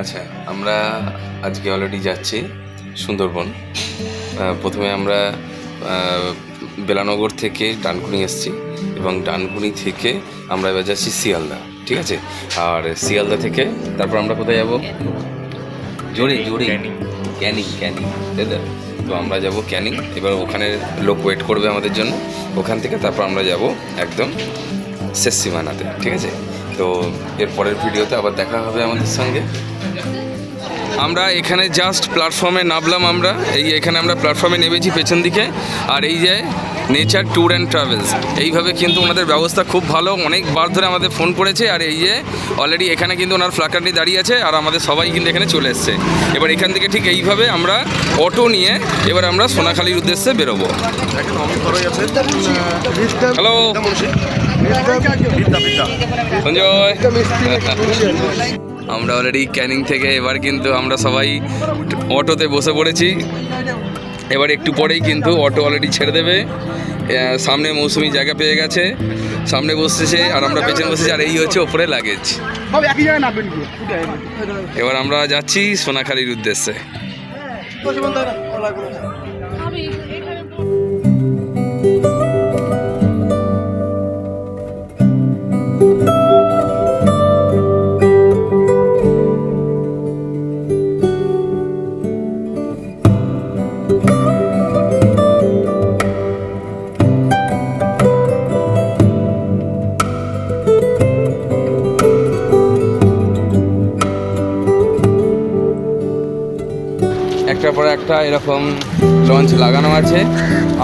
আচ্ছা, আমরা আজকে অলরেডি যাচ্ছি সুন্দরবন। প্রথমে আমরা বেলানগর থেকে ডানকুনি এসেছি এবং ডানকুনি থেকে আমরা এবার যাচ্ছি শিয়ালদা, ঠিক আছে? আর শিয়ালদা থেকে তারপর আমরা কোথায় যাব? জোরে জোরে ক্যানিং, তাই তো? তো আমরা যাব ক্যানিং। এবার ওখানে লোক ওয়েট করবে আমাদের জন্য। ওখান থেকে তারপর আমরা যাব একদম শেষ সীমানাতে, ঠিক আছে? তো এর পরের ভিডিওতে আবার দেখা হবে আমাদের সঙ্গে। আমরা এখানে জাস্ট প্ল্যাটফর্মে নামলাম। এখানে আমরা প্ল্যাটফর্মে নেমেছি পেছন দিকে। আর এই যে নেচার ট্যুর অ্যান্ড ট্রাভেলস, এইভাবে কিন্তু ওনাদের ব্যবস্থা খুব ভালো। অনেকবার ধরে আমাদের ফোন করেছে। আর এই যে অলরেডি এখানে কিন্তু ওনার ফ্ল্যাকার নিয়ে দাঁড়িয়ে আছে আর আমাদের সবাই কিন্তু এখানে চলে এসছে। এবার এখান থেকে ঠিক এইভাবে আমরা অটো নিয়ে এবার আমরা সোনাখালির উদ্দেশ্যে বেরোবো। হ্যালো সঞ্জয়, আমরা অলরেডি ক্যানিং থেকে এবার কিন্তু আমরা সবাই অটোতে বসে পড়েছি। এবার একটু পরেই কিন্তু অটো অলরেডি ছেড়ে দেবে। সামনে মৌসুমি জায়গা পেয়ে গেছে, সামনে বসতেছে আর আমরা পেছনে বসেছি। আর এই হচ্ছে ওপরে লাগেজ। এবার আমরা যাচ্ছি সোনাখালির উদ্দেশ্যে। একটার পর একটা এরকম লঞ্চ লাগানো আছে।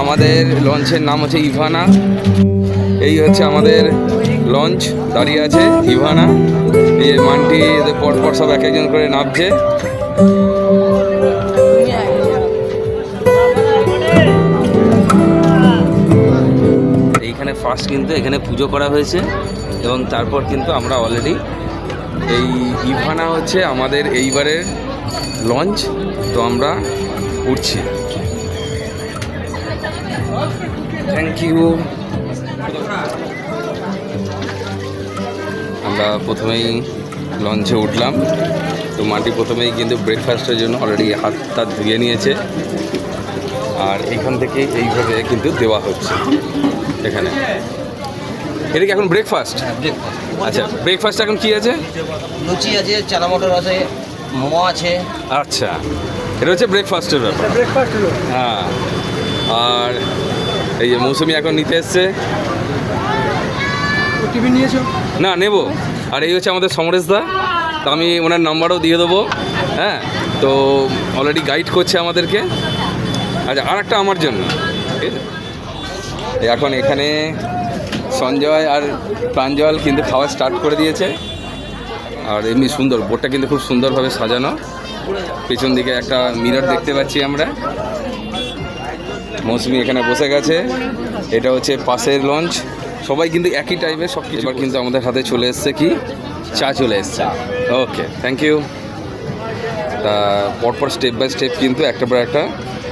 আমাদের লঞ্চের নাম হচ্ছে ইভানা। এই হচ্ছে আমাদের লঞ্চ দাঁড়িয়ে আছে ইভানা। এই মানটি এদের পরপর সব এক একজন করে নামছে। এইখানে ফার্স্ট কিন্তু এখানে পুজো করা হয়েছে এবং তারপর কিন্তু আমরা অলরেডি এই ইভানা হচ্ছে আমাদের এইবারের লঞ্চ। তো আমরা উঠছি। Thank you. আমরা প্রথমেই লঞ্চে উঠলাম। তো মাটি প্রথমেই কিন্তু ব্রেকফাস্টের জন্য অলরেডি হাত ধুয়ে নিয়েছে। আর এখান থেকে এইভাবে কিন্তু দেওয়া হচ্ছে এখানে। এটা কি এখন ব্রেকফাস্ট? আচ্ছা, ব্রেকফাস্ট এখন কি আছে? লুচি আছে, চানা মটর আছে, মোমো আছে। আচ্ছা, এটা হচ্ছে ব্রেকফাস্টের ব্যাপার। হ্যাঁ, আর এই যে মৌসুমি এখন নিতে এসছে। টিফিন নিয়েছো? না, নেব। আর এই হচ্ছে আমাদের সমরেশদা। তো আমি ওনার নাম্বারও দিয়ে দেবো। হ্যাঁ, তো অলরেডি গাইড করছে আমাদেরকে। আচ্ছা, আর একটা আমার জন্য এখন এখানে সঞ্জয় আর প্রাঞ্জল কিন্তু খাওয়া স্টার্ট করে দিয়েছে। আর এমনি সুন্দর বোটটা কিন্তু খুব সুন্দরভাবে সাজানো। পেছন দিকে একটা মিরর দেখতে পাচ্ছি আমরা। মৌসুমি এখানে বসে গেছে। এটা হচ্ছে পাশের লঞ্চ। সবাই কিন্তু একই টাইমে সব কিছু। এবার কিন্তু আমাদের হাতে চলে এসছে কি চা চলে এসছে। ওকে, থ্যাংক ইউ। তা পরপর স্টেপ বাই স্টেপ কিন্তু একটা পর একটা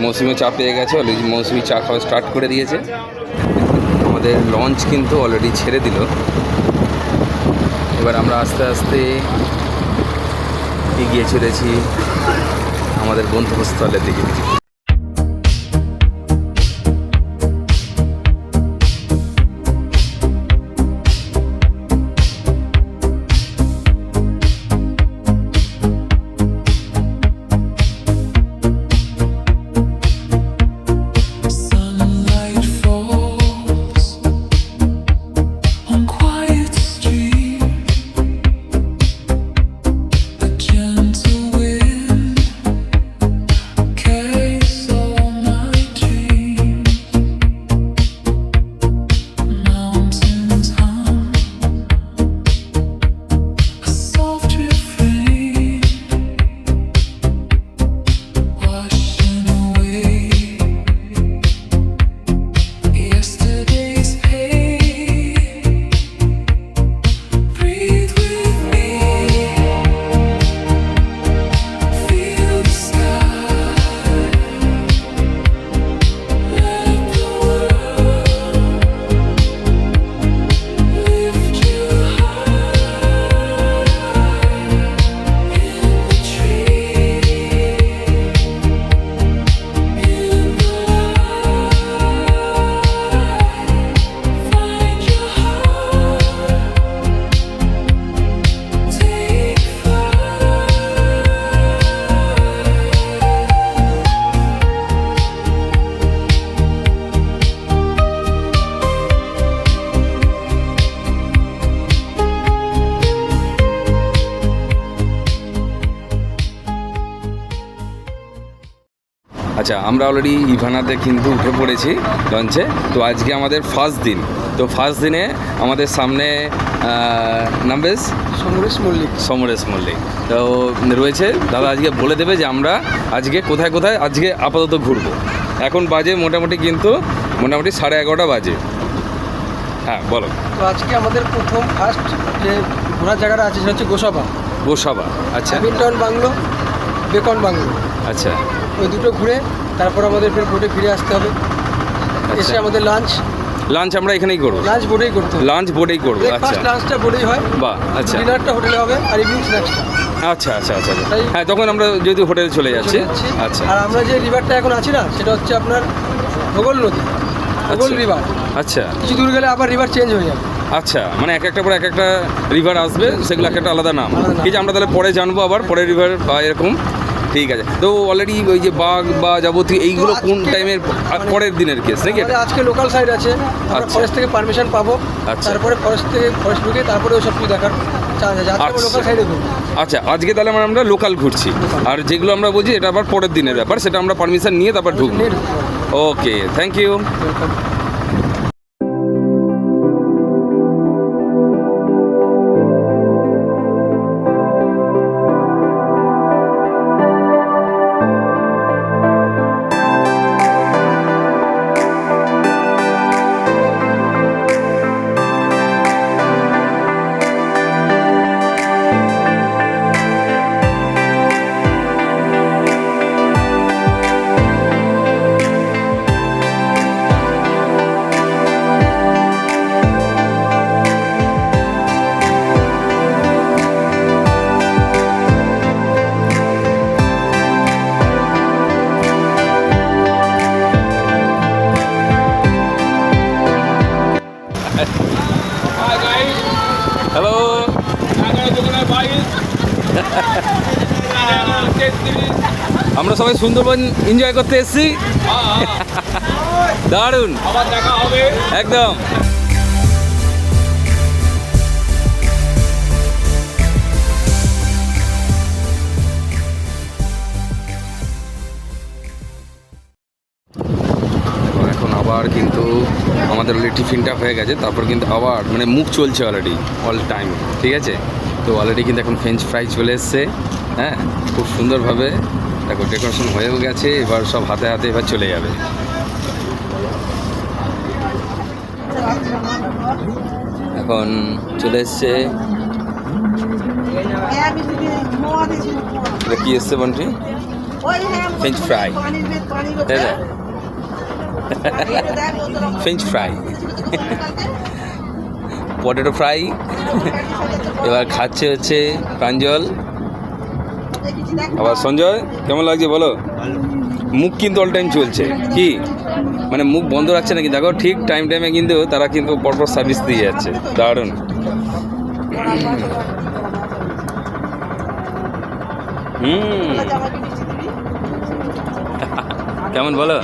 মৌসুমি চা পেয়ে গেছে। অলরেডি মৌসুমি চা খাওয়া স্টার্ট করে দিয়েছে। আমাদের লঞ্চ কিন্তু অলরেডি ছেড়ে দিল। এবার আমরা আস্তে আস্তে এগিয়ে চলেছি আমাদের গন্তব্যস্থলের দিকে। Gentle wind came আচ্ছা, আমরা অলরেডি ইভানাতে কিন্তু উঠে পড়েছি লঞ্চে। তো আজকে আমাদের ফার্স্ট দিন। তো ফার্স্ট দিনে আমাদের সামনে নাম বেশ সমরেশ মল্লিক তো রয়েছে। দাদা আজকে বলে দেবে যে আমরা আজকে কোথায় কোথায় আজকে আপাতত ঘুরবো। এখন বাজে মোটামুটি 11:30 বাজে। হ্যাঁ বলো। তো আজকে আমাদের ফার্স্ট যে ঘোরার জায়গাটা আছে সেটা হচ্ছে গোসাবা। আচ্ছা, হ্যামিল্টন বাংলো, বেকন বাংলো। আচ্ছা, ওই দুটো ঘুরে তারপর আমাদের ফের বোটে ফিরে আসতে হবে। এসে আমাদের লাঞ্চ আমরা এখানেই করবো। লাঞ্চ বোটেই করতে হবে। লাঞ্চ বোটেই করবো। আচ্ছা, ফার্স্ট লাঞ্চটা বোটেই হয়। বাহ, আচ্ছা। ডিনারটা হোটেলে হবে আর ইভিনিং স্ন্যাক্সটা। আচ্ছা আচ্ছা আচ্ছা, হ্যাঁ তখন আমরা যদি হোটেলে চলে যাচ্ছি। আচ্ছা, আর আমরা যে রিভারটা এখন আছি না, সেটা হচ্ছে আপনার ভূগোল নদী, ভূগোল রিভার। আচ্ছা, কিছু দূর গেলে আবার রিভার চেঞ্জ হয়ে যাবে। আচ্ছা, মানে এক একটা পরে এক একটা রিভার আসবে, সেগুলো এক একটা আলাদা নাম। আলাদা নাম। ঠিক আছে, আমরা তাহলে পরে জানবো আবার পরের রিভার বা এরকম। ঠিক আছে, তো অলরেডি ওই যে বাঘ বা যাবতীয় এইগুলো তো কোন আজকে টাইমের পরের দিনের কেস নাকি? আমাদের আজকে লোকাল সাইড আছে, আমরা আচ্ছা। ফরেস্ট থেকে পারমিশন পাবো। আচ্ছা। তারপরে ফরেস্ট ঢুকে তারপরে ওই সব কিছু দেখার চান্স আছে। আজকে আমরা লোকাল সাইডে ঘুরবো। আচ্ছা, আজকে তাহলে আমরা লোকাল ঘুরছি, আর যেগুলো আমরা বলছি এটা আবার পরের দিনের ব্যাপার, সেটা আমরা পারমিশন নিয়ে তারপর ঢুকবো। ওকে, থ্যাংক ইউ। হ্যালো, আমরা সবাই সুন্দরবন এনজয় করতে এসেছি। দারুণ, আবার দেখা হবে একদম। এখন আবার কিন্তু আমাদের অলরেডি টিফিনটা হয়ে গেছে, তারপর কিন্তু আবার মানে মুখ চলছে অলরেডি অল টাইম। ঠিক আছে, তো অলরেডি কিন্তু এখন ফ্রেঞ্চ ফ্রাই চলে এসছে। হ্যাঁ, খুব সুন্দরভাবে দেখো ডেকোরেশন হয়েও গেছে, এবার সব হাতে হাতে এবার চলে যাবে। এখন চলে এসছে, এটা কি এসছে বন্টি? ফ্রেঞ্চ ফ্রাই, তাই না? French fry, potato fry. এবার খাচ্ছে হচ্ছে প্রাঞ্জল, আবার সঞ্জয়। কেমন লাগছে বলো? মুখ কিন্তু অল টাইম চলছে, কি মানে মুখ বন্ধ রাখছে নাকি? দেখো ঠিক টাইমে কিন্তু তারা কিন্তু পরপর সার্ভিস দিয়ে যাচ্ছে। দারুণ। কেমন বলো?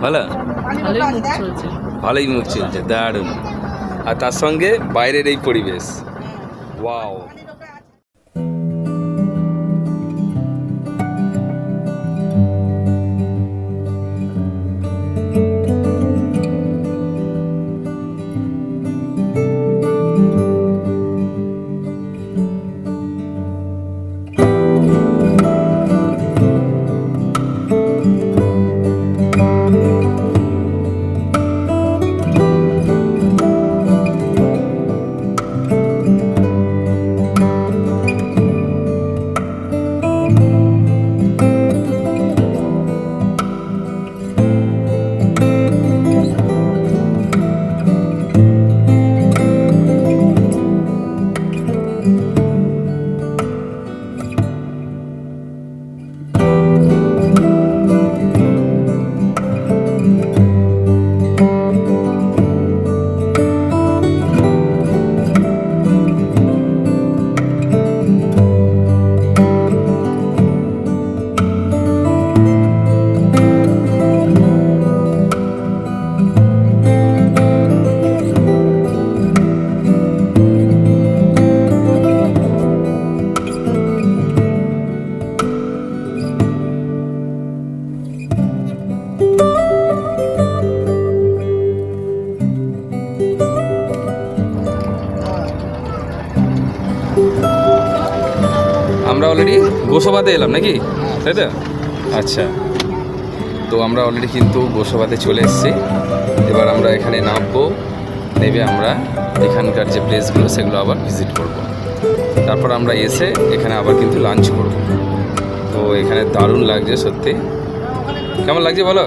ভালো, ভালোই মুখ চলছে, দারুণ। আর তার সঙ্গে বাইরের এই পরিবেশ, ওয়াও। আমরা অলরেডি গোসাবাতে এলাম নাকি, তাই তো? আচ্ছা, তো আমরা অলরেডি কিন্তু গোসাবাতে চলে এসেছি। এবার আমরা এখানে নামবো, নেবে আমরা এখানকার যে প্লেসগুলো সেগুলো আবার ভিজিট করব। তারপর আমরা এসে এখানে আবার কিন্তু লাঞ্চ করব। তো এখানে দারুণ লাগছে সত্যি। কেমন লাগছে বলো?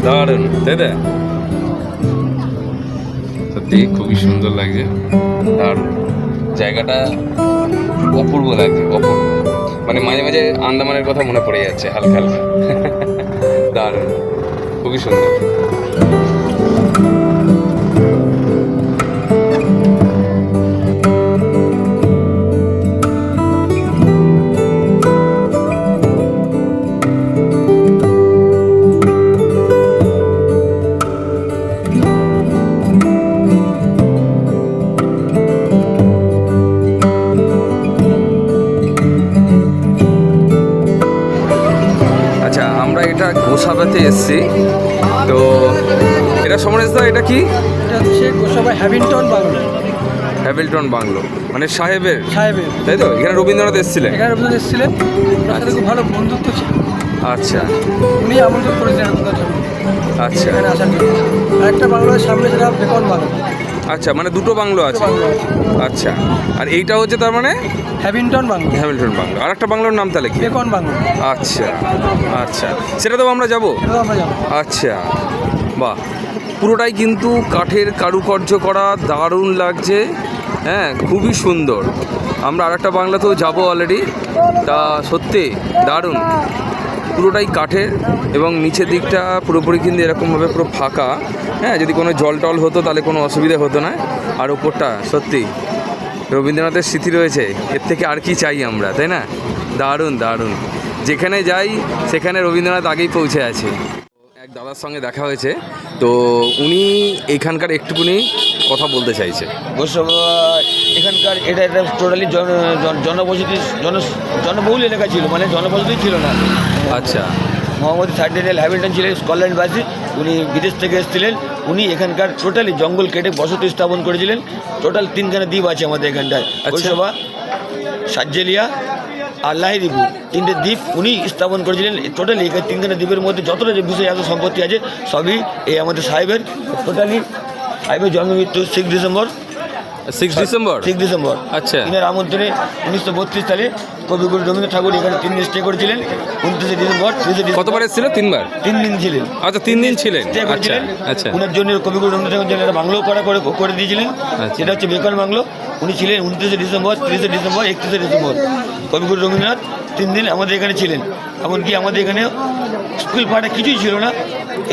দারুণ, তাই তো? সত্যি খুবই সুন্দর লাগছে, দারুণ জায়গাটা, অপূর্ব লাগছে, অপূর্ব। মানে মাঝে মাঝে আন্দামানের কথা মনে পড়ে যাচ্ছে হালকা হালকা। দারুণ, খুবই সুন্দর। আচ্ছা, আমরা এটা গোসাবাতে এসেছি। তো এটা সমরেশদা, এটা কি? এটা হচ্ছে গোসাবা হ্যাভিংটন বাংলো। হ্যাভিলটন বাংলো মানে সাহেবের, সাহেবের, তাই তো? এখানে রবীন্দ্রনাথ এসেছিলেন। এখানে রবীন্দ্রনাথ এসেছিলেন, ওনার সাথে খুব ভালো বন্ধুত্ব ছিল। আচ্ছা উনি আমন্ত্রণ করেছিলেন রবীন্দ্রনাথ ঠাকুর আচ্ছা এখানে আসার জন্য। আরেকটা বাংলোর সামনে যেটা বেকন বাংলো। আচ্ছা, মানে দুটো বাংলো আছে। বাংলো আছে। আচ্ছা, আর এইটা হচ্ছে তার মানে হ্যাভিংটন বাংলো, হ্যামিল্টন বাংলো। আর একটা বাংলোর নাম তাহলে কি? Beacon bungalow. আচ্ছা আচ্ছা, সেটা তো আমরা যাব। এটাও আমরা যাবো। আচ্ছা, বাহ, পুরোটাই কিন্তু কাঠের কারুকার্য করা, দারুণ লাগছে। হ্যাঁ, খুবই সুন্দর। আমরা আর একটা বাংলাতেও যাবো অলরেডি। তা সত্যি দারুণ, পুরোটাই কাঠের এবং নিচের দিকটা পুরোপুরি কিন্তু এরকমভাবে পুরো ফাঁকা। হ্যাঁ, যদি কোনো জল টল হতো তাহলে কোনো অসুবিধা হতো না। আর ওপরটা সত্যি রবীন্দ্রনাথের স্মৃতি রয়েছে, এর থেকে আর কি চাই আমরা, তাই না? দারুণ দারুণ, যেখানে যাই সেখানে রবীন্দ্রনাথ আগেই পৌঁছে আছে। এক দাদার সঙ্গে দেখা হয়েছে, তো উনি এখানকার একটুকুনি কথা বলতে চাইছে। গোসাবা এখানকার এটা একটা টোটালি জনবসতি জনবহুল এলাকা ছিল, মানে জনবসতি ছিল না। আচ্ছা, মোহাম্মদ সার্ডিনেল হ্যামিল্টন ছিলেন স্কটল্যান্ডবাসী, উনি বিদেশ থেকে এসেছিলেন। উনি এখানকার টোটালি জঙ্গল কেটে বসতি স্থাপন করেছিলেন। টোটাল 3খানা দ্বীপ আছে আমাদের এখানটায়, গোসাবা, সাজ্জেলিয়া আর লাহিরিপুর, 3টে দ্বীপ উনি স্থাপন করেছিলেন। টোটালি এই 3খানা দ্বীপের মধ্যে যতটা যে বিষয় এত সম্পত্তি আছে সবই এই আমাদের সাহেবের। টোটালি সাহেবের জন্ম মৃত্যু 6 ডিসেম্বর। 6 ডিসেম্বর। 6 ডিসেম্বর। আচ্ছা, ইনার আমন্ত্রণে 1932 সালে কবিগুরু রবীন্দ্রনাথ ঠাকুর এখানে 3 দিন স্টে করেছিলেন। 29 ডিসেম্বর, 30 ডিসেম্বর কতবার এসেছিল? 3বার। 3 দিন ছিলেন। আচ্ছা, 3 দিন ছিলেন। স্টে আচ্ছা করেছিলেন। আচ্ছা উনার জন্য কবিগুরু রবীন্দ্রনাথ ঠাকুর জন্য একটা বাংলো করে দিয়েছিলেন। আচ্ছা। সেটা হচ্ছে বেকন বাংলো। উনি ছিলেন 29 ডিসেম্বর, 30 ডিসেম্বর, 31 ডিসেম্বর। কবিগুরু রবীন্দ্রনাথ 3 দিন আমাদের এখানে ছিলেন। এমনকি আমাদের এখানে স্কুল পাঠা কিছুই ছিল না।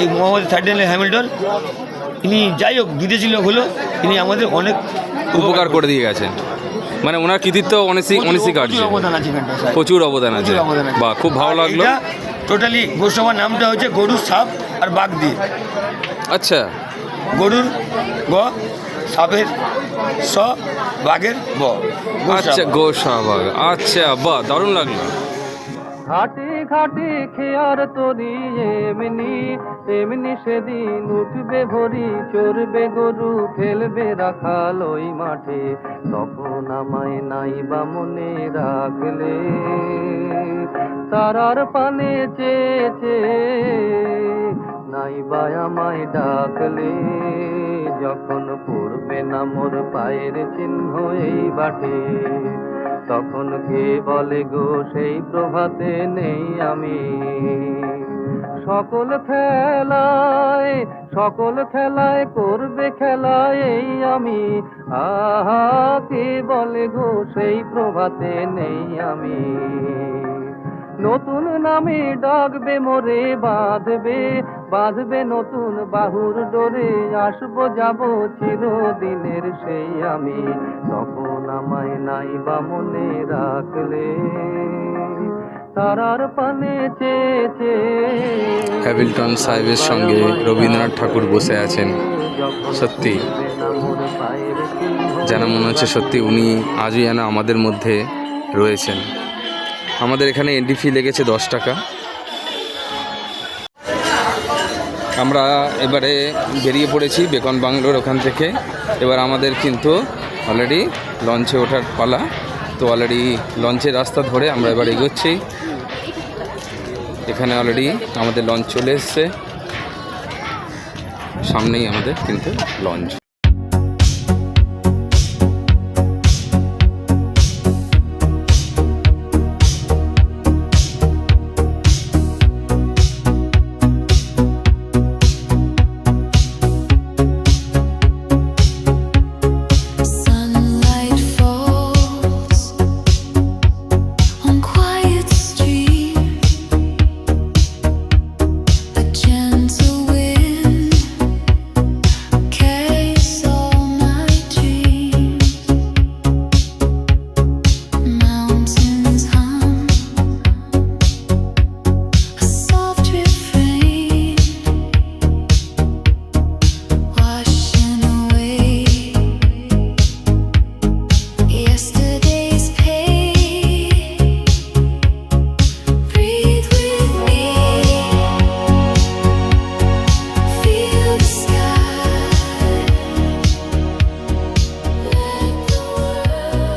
এই মোহাম্মদ সার্ডিনেল হ্যামিল্টন, ইনি যাই হোক বিদেশি লোক হলো, ইনি আমাদের অনেক উপকার করে দিয়ে গেছেন। মানে ওনার কৃতিত্ব অনস্বীকার্য, প্রচুর অবদান আছে এখানটায়। প্রচুর অবদান আছে। প্রচুর অবদান আছে। বাহ, খুব ভালো লাগলো। এটা টোটালি গোসাবার নামটা হচ্ছে গরুর সাপ আর বাঘ দিয়ে। আচ্ছা, গরুর গ, সাপের স, বাঘের ব। আচ্ছা, গোসাবাগ। আচ্ছা, বাহ, দারুণ লাগলো। ঘাটে ঘাটে খেয়ার তরি এমনি এমনি সেদিন উঠবে ভরি, চড়বে গরু খেলবে রাখাল ওই মাঠে, তখন আমায় নাই বা মনে রাখলে, তারার পানে চেয়েছে নাই বা আমায় ডাকলে, যখন পড়বে না মোর পায়ের চিহ্ন এই বাটে, তখন কে বলে গো সেই প্রভাতে নেই আমি, সকল খেলায় করবে খেলায় এই আমি, আহা কে বলে গো সেই প্রভাতে নেই আমি, নতুন নামে ডাকবে মোরে বাঁধবে নতুন বাহুর ডোরে, আসবো যাব চিরদিনের সেই আমি, তখন আমায় নাই বা মনে রাখলে, তারার পানে চেয়েছে। হ্যামিল্টন সাহেবের সঙ্গে রবীন্দ্রনাথ ঠাকুর বসে আছেন। সত্যি যেন মনে হচ্ছে সত্যি উনি আজই যেন আমাদের মধ্যে রয়েছেন। আমাদের এখানে এন্ট্রি ফি লেগেছে 10 টাকা। আমরা এবারে বেরিয়ে পড়েছি বেকন বাংলোর ওখান থেকে। এবার আমাদের কিন্তু অলরেডি লঞ্চে ওঠার পালা। তো অলরেডি লঞ্চের রাস্তা ধরে আমরা এবার এগোচ্ছি। এখানে অলরেডি আমাদের লঞ্চ চলে এসছে, সামনেই আমাদের কিন্তু launch. Sunlight falls on quiet streets. A gentle wind carries all my dreams. Mountains hum a soft refrain, washing away yesterday's pain. Breathe with me, feel the sky, let the world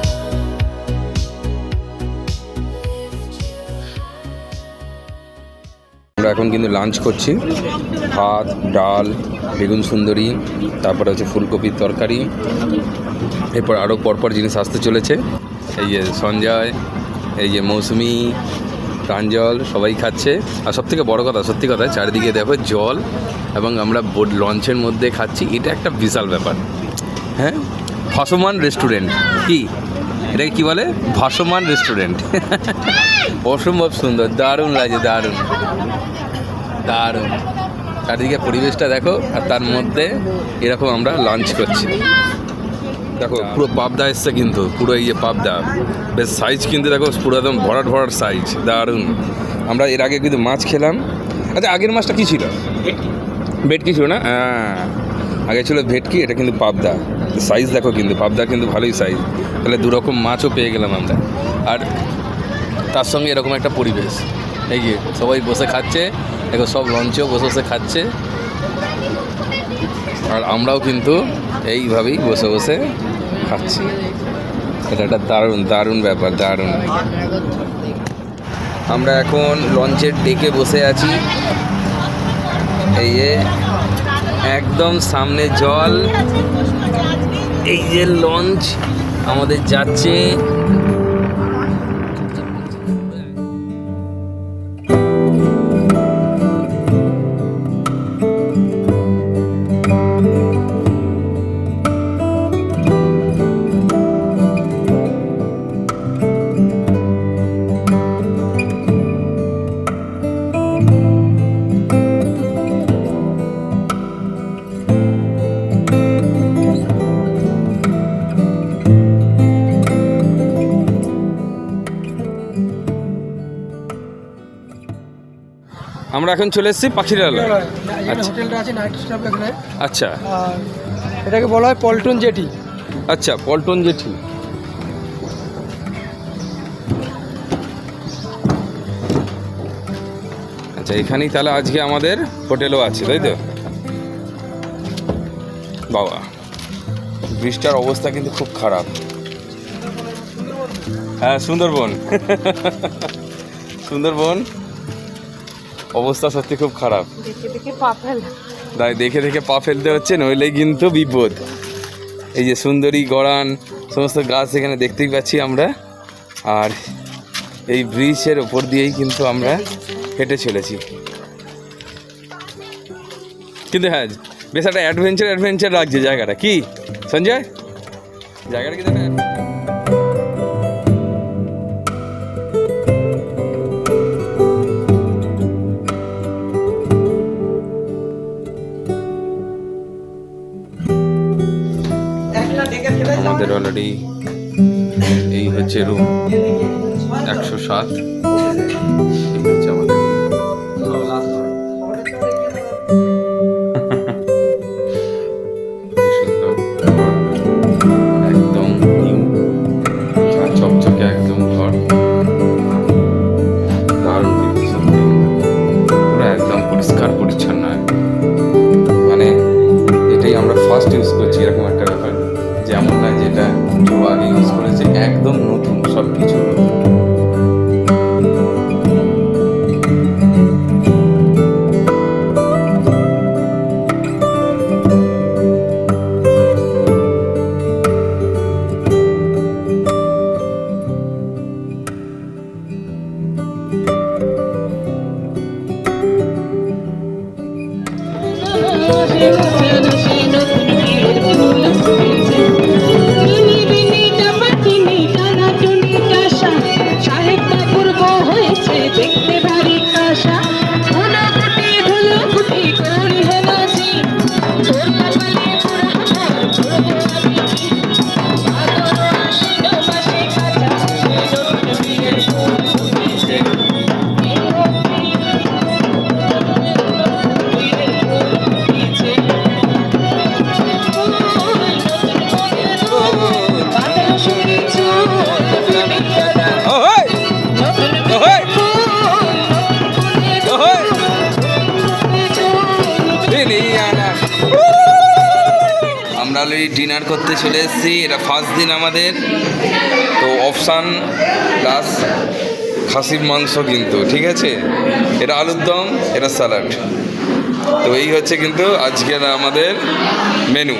lift you high. আমরা এখন কিন্তু lunch করছি। ভাত, ডাল, বেগুন সুন্দরী, তারপরে হচ্ছে ফুলকপির তরকারি। এরপর আরও পরপর জিনিস আসতে চলেছে। এই যে সঞ্জয়, এই যে মৌসুমি, প্রাঞ্জল সবাই খাচ্ছে। আর সবথেকে বড় কথা, সত্যি কথা, চারিদিকে দেখো জল এবং আমরা লঞ্চের মধ্যে খাচ্ছি। এটা একটা বিশাল ব্যাপার। হ্যাঁ, ভাসমান রেস্টুরেন্ট। কি এটাকে কী বলে? ভাসমান রেস্টুরেন্ট। অসম্ভব সুন্দর, দারুণ লাগছে, দারুণ দারুণ। চারিদিকে পরিবেশটা দেখো, আর তার মধ্যে এরকম আমরা লাঞ্চ করছি। দেখো পুরো পাবদা এসছে কিন্তু, পুরো এই যে পাবদা, বেশ সাইজ কিন্তু দেখো পুরো একদম ভরাট ভরাট সাইজ, দারুণ। আমরা এর আগে কিন্তু মাছ খেলাম। আচ্ছা, আগের মাছটা কী ছিল? ভেটকি ছিল না? হ্যাঁ, আগে ছিল ভেটকি, এটা কিন্তু পাবদা। সাইজ দেখো কিন্তু, পাবদা কিন্তু ভালোই সাইজ। তাহলে দু রকম মাছও পেয়ে গেলাম আমরা। আর তার সঙ্গে এরকম একটা পরিবেশ, এই যে সবাই বসে খাচ্ছে, দেখো সব লঞ্চেও বসে বসে খাচ্ছে। আর আমরাও কিন্তু এইভাবেই বসে বসে খাচ্ছি। এটা একটা দারুণ দারুণ ব্যাপার, দারুণ। আমরা এখন লঞ্চের ডেকে বসে আছি। এই যে একদম সামনে জল, এই যে লঞ্চ আমাদের যাচ্ছে। আমরা এখন চলে এসেছি পাখিরালয়। এখানে হোটেলটা আছে নাইট স্টাফ এখানে। আচ্ছা আর এটাকে বলা হয় পল্টন জেটি। আচ্ছা, পল্টন জেটি। আচ্ছা, এখানেই তাহলে আজকে আমাদের হোটেলও আছে, তাই তো? বাবা, ব্রিজটার অবস্থা কিন্তু খুব খারাপ। হ্যাঁ, সুন্দরবন। সুন্দরবন অবস্থা সত্যি খুব খারাপ। তাই দেখে দেখে পা ফেলতে হচ্ছে, নইলেই কিন্তু বিপদ। এই যে সুন্দরী, গড়ান, সমস্ত গাছ এখানে দেখতেই পাচ্ছি আমরা। আর এই ব্রিজের ওপর দিয়েই কিন্তু আমরা হেঁটে চলেছি। কিন্তু হ্যাঁ, বেশ একটা অ্যাডভেঞ্চার লাগছে জায়গাটা। কি সঞ্জয়, জায়গাটা কিন্তু একটা আমাদের অলরেডি এই হচ্ছে রুম 107। এই হচ্ছে আমাদের একদম নিউ চকচকে একদম ঘর, দারুণ কিন্তু সত্যি, পুরো একদম পরিষ্কার পরিচ্ছন্ন। মানে এটাই আমরা ফার্স্ট ইউজ করছি এরকম একটা ব্যাপার, যেমন না যেটা ইউজ করেছে, একদম নতুন, সব কিছু নতুন। দেখতে ভারী কাশা ধুলো কুটি ধুলো কুটি করি হেনাজি তোর কপালে পুরা ঘর ঘুরবো আমি ভাদর আশ্বিন মাসে কাঁচা নতুন বিয়ের ফুল ফুটেছে আমরা অলরেডি ডিনার করতে চলে এসেছি। এটা ফার্স্ট দিন আমাদের, তো অপশান প্লাস খাসির মাংস কিন্তু, ঠিক আছে, এটা আলুর দম, এটা স্যালাড। তো এই হচ্ছে কিন্তু আজকের আমাদের মেনু।